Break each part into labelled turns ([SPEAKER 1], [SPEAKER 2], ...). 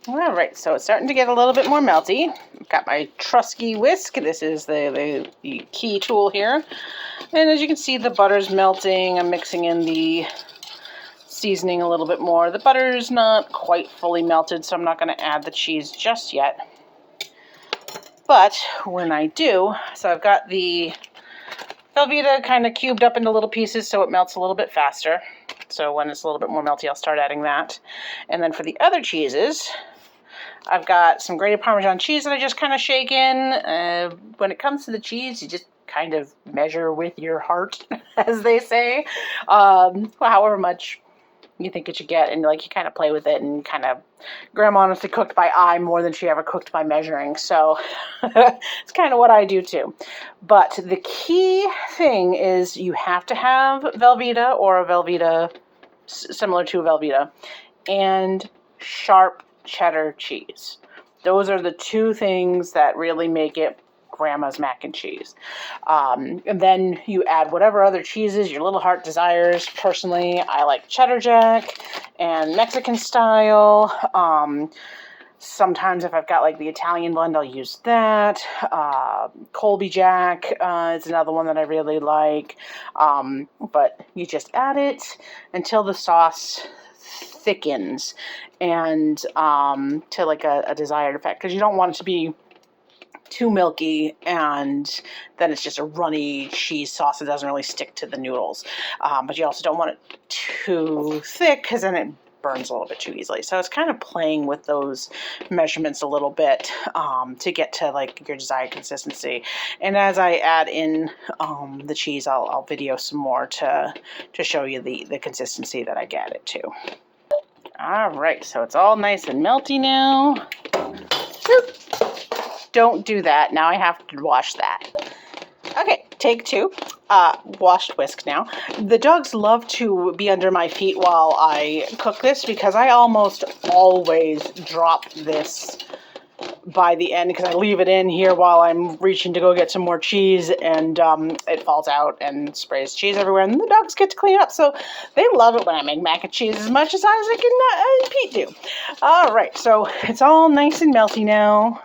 [SPEAKER 1] All right, so it's starting to get a little bit more melty. I've got my trusty whisk. This is the key tool here. And as you can see, the butter's melting. I'm mixing in the seasoning a little bit more. The butter's not quite fully melted, so I'm not going to add the cheese just yet. But when I do, so I've got the Velveeta kind of cubed up into little pieces so it melts a little bit faster. So when it's a little bit more melty, I'll start adding that. And then for the other cheeses, I've got some grated Parmesan cheese that I just kind of shake in. When it comes to the cheese, you just kind of measure with your heart, as they say, however much you think it should get, and like you kind of play with it, and kind of, Grandma honestly cooked by eye more than she ever cooked by measuring, so it's kind of what I do too. But the key thing is you have to have Velveeta or a Velveeta similar to a Velveeta, and sharp cheddar cheese. Those are the two things that really make it Grandma's mac and cheese. And then you add whatever other cheeses your little heart desires. Personally, I like cheddar jack and Mexican style. Sometimes if I've got like the Italian blend, I'll use that. Colby Jack is another one that I really like. But you just add it until the sauce thickens and to like a desired effect, because you don't want it to be too milky and then it's just a runny cheese sauce that doesn't really stick to the noodles. But you also don't want it too thick because then it burns a little bit too easily. So it's kind of playing with those measurements a little bit to get to like your desired consistency. And as I add in the cheese, I'll video some more to show you the consistency that I get it to. All right, so it's all nice and melty now. Don't do that. Now I have to wash that. Okay, take two. Washed whisk now. The dogs love to be under my feet while I cook this because I almost always drop this by the end because I leave it in here while I'm reaching to go get some more cheese, and it falls out and sprays cheese everywhere, and the dogs get to clean it up. So they love it when I make mac and cheese as much as Isaac and Pete do. All right, so it's all nice and melty now.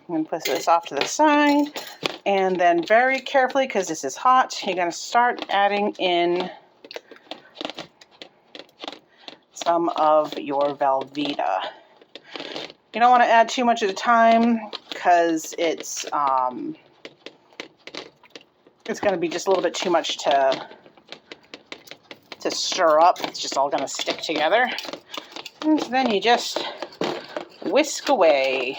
[SPEAKER 1] I'm going to put this off to the side, and then very carefully, because this is hot, you're going to start adding in some of your Velveeta. You don't want to add too much at a time because it's going to be just a little bit too much to stir up. It's just all going to stick together. And then you just whisk away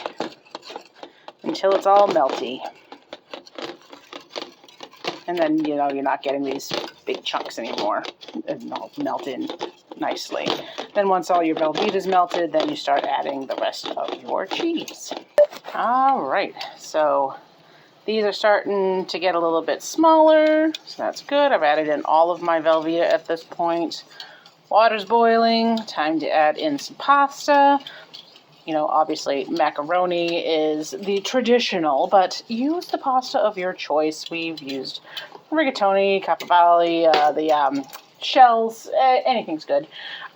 [SPEAKER 1] until it's all melty. And then, you know, you're not getting these big chunks anymore. It'll melt in nicely. Then once all your Velveeta is melted, then you start adding the rest of your cheese. All right, so these are starting to get a little bit smaller, so that's good. I've added in all of my Velveeta at this point. Water's boiling, time to add in some pasta. You know, obviously macaroni is the traditional, but use the pasta of your choice. We've used rigatoni, capovale, the shells, anything's good.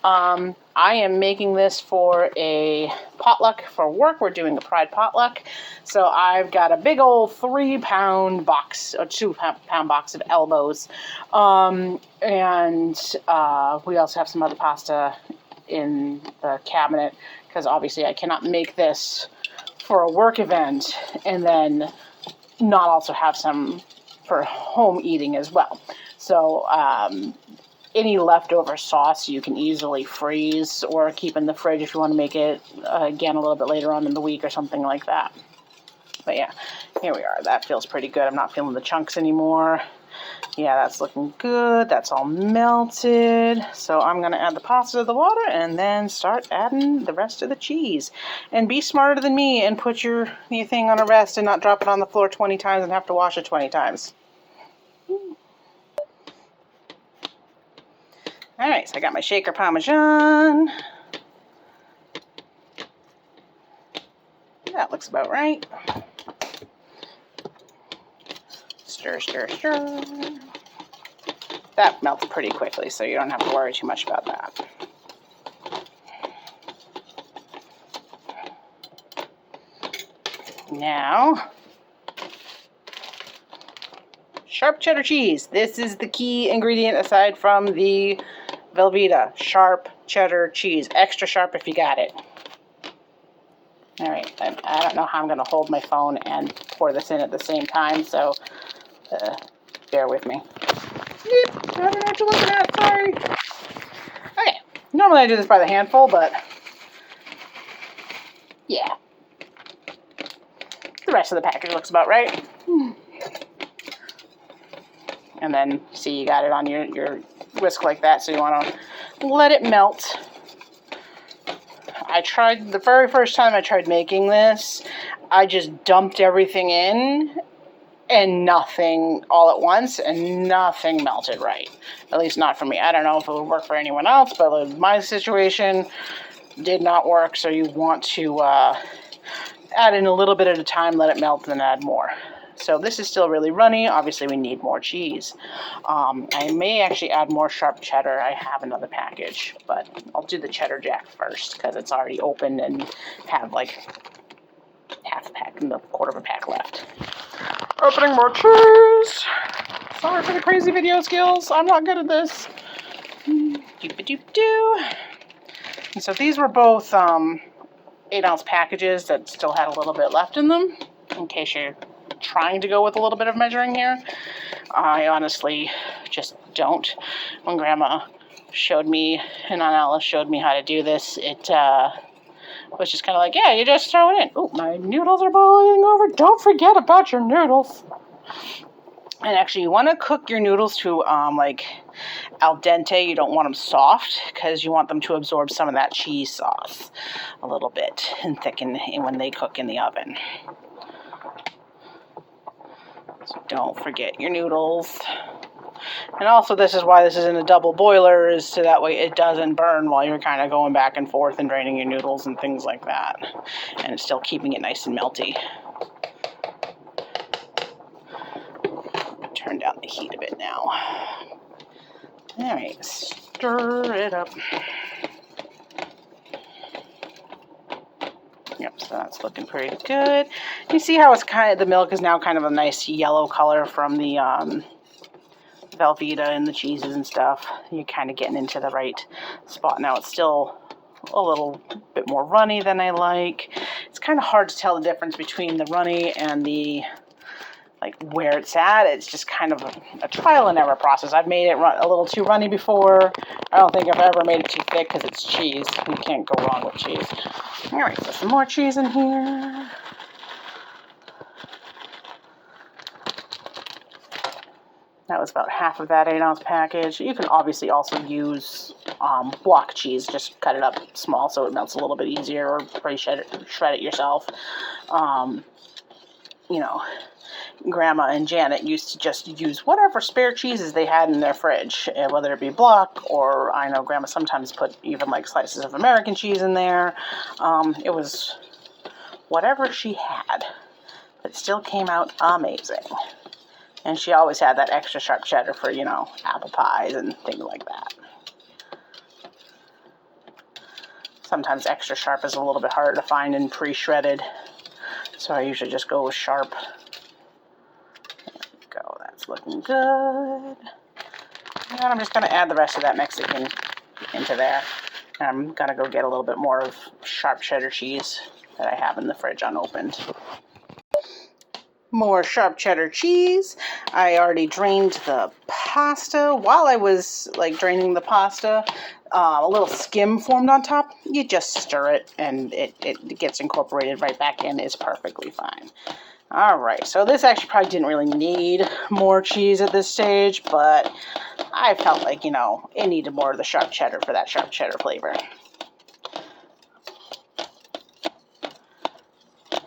[SPEAKER 1] I am making this for a potluck for work. We're doing a Pride potluck. So I've got a big old 3-pound box, or 2-pound box of elbows. And we also have some other pasta in the cabinet, because obviously I cannot make this for a work event and then not also have some for home eating as well. So any leftover sauce you can easily freeze or keep in the fridge if you want to make it again a little bit later on in the week or something like that. But yeah, here we are. That feels pretty good. I'm not feeling the chunks anymore. Yeah, that's looking good. That's all melted. So I'm going to add the pasta to the water and then start adding the rest of the cheese. And be smarter than me and put your thing on a rest and not drop it on the floor 20 times and have to wash it 20 times. All right, so I got my shaker Parmesan. That looks about right. Stir, stir, stir. That melts pretty quickly, so you don't have to worry too much about that. Now, sharp cheddar cheese. This is the key ingredient aside from the Velveeta. Sharp cheddar cheese. Extra sharp if you got it. All right, I don't know how I'm going to hold my phone and pour this in at the same time, so bear with me. Yep, I don't know what you're looking at, sorry. Okay, normally I do this by the handful, but yeah. The rest of the package looks about right. And then, see, you got it on your whisk like that, so you want to let it melt. I tried, the very first time I tried making this, I just dumped everything in and nothing all at once, and nothing melted right. At least not for me. I don't know if it would work for anyone else, but my situation did not work, so you want to add in a little bit at a time, let it melt, and then add more. So this is still really runny. Obviously, we need more cheese. I may actually add more sharp cheddar. I have another package, but I'll do the cheddar jack first because it's already open and have like half a pack and a quarter of a pack left. Opening more cheese. Sorry for the crazy video skills. I'm not good at this. Doop-a-doop-doo. And so these were both 8-ounce packages that still had a little bit left in them, in case you're trying to go with a little bit of measuring here. I honestly just don't. When Grandma showed me, and Aunt Alice showed me how to do this, it was just kind of like, yeah, you just throw it in. Oh, my noodles are boiling over. Don't forget about your noodles. And actually, you want to cook your noodles to like al dente. You don't want them soft because you want them to absorb some of that cheese sauce a little bit and thicken when they cook in the oven. So don't forget your noodles. And also, this is why this is in a double boiler, is so that way it doesn't burn while you're kind of going back and forth and draining your noodles and things like that. And it's still keeping it nice and melty. Turn down the heat a bit now. Alright, stir it up. Yep, so that's looking pretty good. You see how it's kind of, the milk is now kind of a nice yellow color from the Velveeta and the cheeses and stuff. You're kind of getting into the right spot now. It's still a little bit more runny than I like. It's kind of hard to tell the difference between the runny and the, like, where it's at. It's just kind of a trial and error process. I've made it a little too runny before. I don't think I've ever made it too thick because it's cheese. You can't go wrong with cheese. Alright, so some more cheese in here. That was about half of that 8-ounce package. You can obviously also use block cheese. Just cut it up small so it melts a little bit easier, or shred it yourself. You know, Grandma and Janet used to just use whatever spare cheeses they had in their fridge, whether it be block, or I know Grandma sometimes put even like slices of American cheese in there. It was whatever she had. It still came out amazing. And she always had that extra sharp cheddar for, you know, apple pies and things like that. Sometimes extra sharp is a little bit harder to find in pre-shredded. So I usually just go with sharp. There we go, that's looking good. And I'm just going to add the rest of that Mexican into there. And I'm going to go get a little bit more of sharp cheddar cheese that I have in the fridge unopened. More sharp cheddar cheese. I already drained the pasta. While I was like draining the pasta, a little skim formed on top. You just stir it and it gets incorporated right back in. It's perfectly fine. Alright, so this actually probably didn't really need more cheese at this stage, but I felt like, you know, it needed more of the sharp cheddar for that sharp cheddar flavor.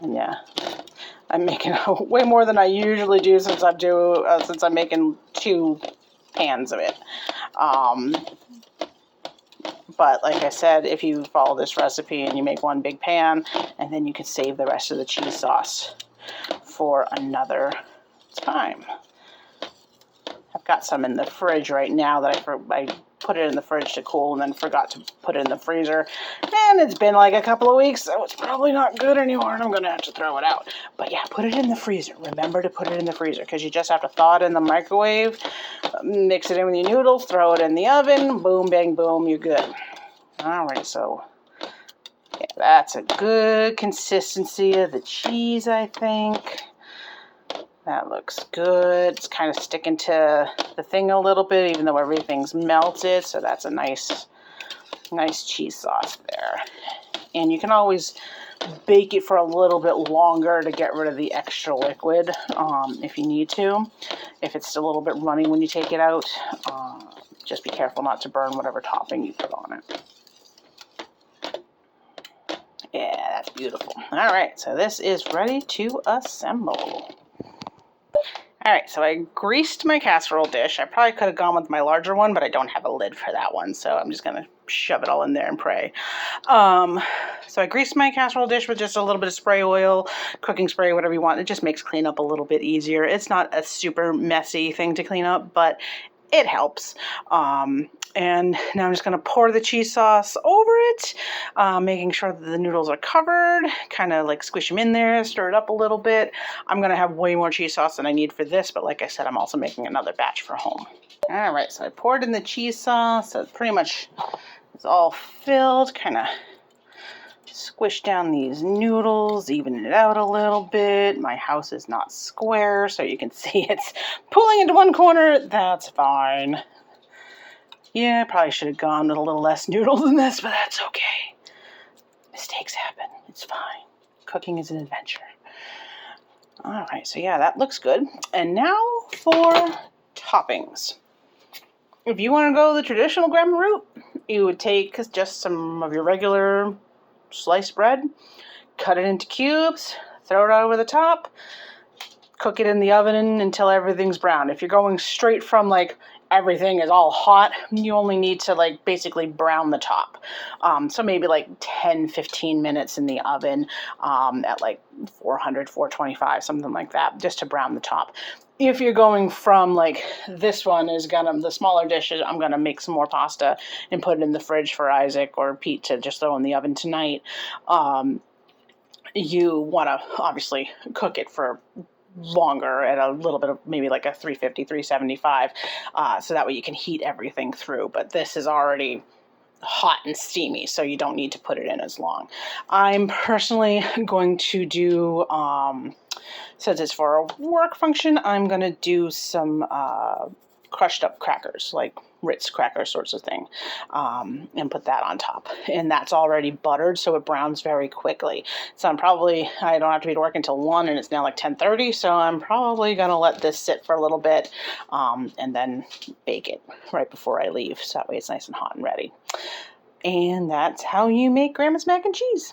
[SPEAKER 1] And yeah, I'm making way more than I usually do since I'm making 2 pans of it. But like I said, if you follow this recipe and you make 1 big pan, and then you can save the rest of the cheese sauce for another time. I've got some in the fridge right now that I put it in the fridge to cool and then forgot to put it in the freezer. And it's been like a couple of weeks, so it's probably not good anymore and I'm going to have to throw it out. But yeah, put it in the freezer. Remember to put it in the freezer because you just have to thaw it in the microwave, mix it in with your noodles, throw it in the oven, boom, bang, boom, you're good. All right, so yeah, that's a good consistency of the cheese, I think. That looks good. It's kind of sticking to the thing a little bit, even though everything's melted. So that's a nice cheese sauce there. And you can always bake it for a little bit longer to get rid of the extra liquid if you need to. If it's still a little bit runny when you take it out, just be careful not to burn whatever topping you put on it. Yeah, that's beautiful. All right, so this is ready to assemble. All right, so I greased my casserole dish. I probably could have gone with my larger one, but I don't have a lid for that one, so I'm just gonna shove it all in there and pray. So I greased my casserole dish with just a little bit of spray oil, cooking spray, whatever you want. It just makes cleanup a little bit easier. It's not a super messy thing to clean up, but it helps. And now I'm just going to pour the cheese sauce over it, making sure that the noodles are covered, kind of like squish them in there, stir it up a little bit. I'm going to have way more cheese sauce than I need for this, but like I said, I'm also making another batch for home. All right, so I poured in the cheese sauce, so pretty much it's all filled, kind of squish down these noodles, even it out a little bit. My house is not square, so you can see it's pulling into one corner. That's fine. Yeah, I probably should have gone with a little less noodles than this, but that's okay. Mistakes happen. It's fine. Cooking is an adventure. All right, so yeah, that looks good. And now for toppings. If you want to go the traditional Gramma route, you would take just some of your regular sliced bread, cut it into cubes, throw it over the top, cook it in the oven until everything's brown. If you're going straight from like everything is all hot, you only need to like basically brown the top. So maybe like 10-15 minutes in the oven at like 400, 425, something like that, just to brown the top. If you're going from like this one is the smaller dishes, I'm gonna make some more pasta and put it in the fridge for Isaac or Pete to just throw in the oven tonight. You wanna obviously cook it for longer at a little bit of maybe like a 350, 375, so that way you can heat everything through. But this is already hot and steamy, so you don't need to put it in as long. I'm personally going to do, since it's for a work function, I'm going to do some crushed up crackers, like Ritz cracker sorts of thing, and put that on top. And that's already buttered, so it browns very quickly. So I don't have to be to work until 1, and it's now like 10:30, so I'm probably going to let this sit for a little bit and then bake it right before I leave, so that way it's nice and hot and ready. And that's how you make Grandma's mac and cheese.